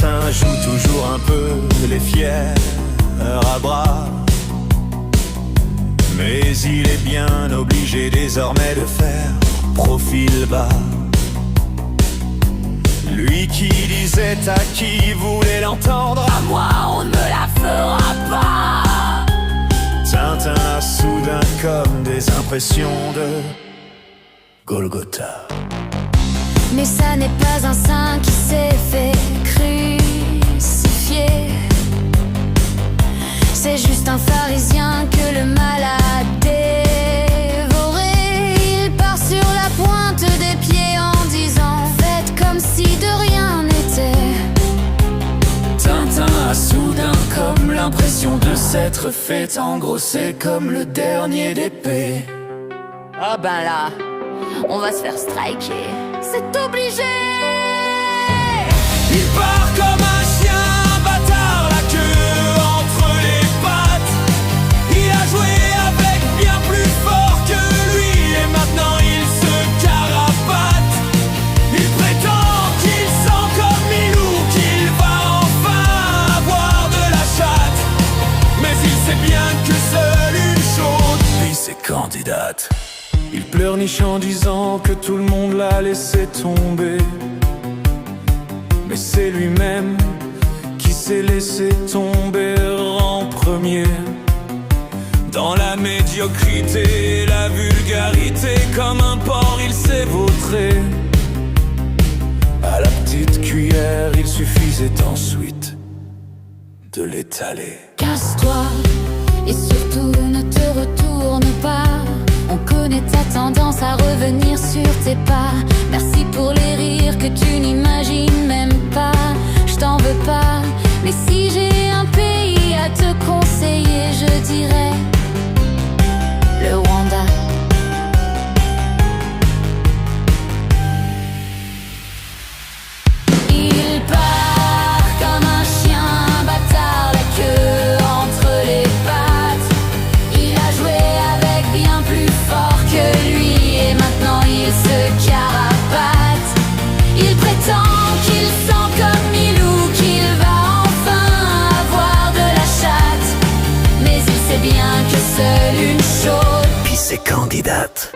Tintin joue toujours un peu les fiers à bras, mais il est bien obligé désormais de faire profil bas. Lui qui disait à qui voulait l'entendre: à moi on ne me la fera pas. Tintin a soudain comme des impressions de Golgotha. Mais ça n'est pas un saint qui s'est fait crucifier. C'est juste un pharisien que le mal a dévoré. Il part sur la pointe des pieds en disant: faites comme si de rien n'était. Tintin a soudain comme l'impression de s'être fait engrosser comme le dernier d'épée. Ah ben là, on va se faire striker, c'est obligé. Il part comme un chien, un bâtard, la queue entre les pattes. Il a joué avec bien plus fort que lui et maintenant il se carapate. Il prétend qu'il sent comme Milou, qu'il va enfin avoir de la chatte. Mais il sait bien que seule une chaude fille s'est candidate. Il pleurniche en disant que tout le monde l'a laissé tomber, mais c'est lui-même qui s'est laissé tomber en premier. Dans la médiocrité et la vulgarité, comme un porc il s'est vautré. À la petite cuillère il suffisait ensuite de l'étaler. Casse-toi et surtout ne te retourne pas. On connaît ta tendance à revenir sur tes pas. Merci pour les rires que tu n'imagines même pas. Je t'en veux pas, mais si j'ai un pays à te conseiller, je dirais le Rwanda. Il part comme un chien, un bâtard, la queue entre les pattes. Il a joué avec bien plus fort que lui et maintenant il se carapate. Il prétend qu'il sent comme Milou, qu'il va enfin avoir de la chatte. Mais il sait bien que seule une chaude Puis c'est candidate.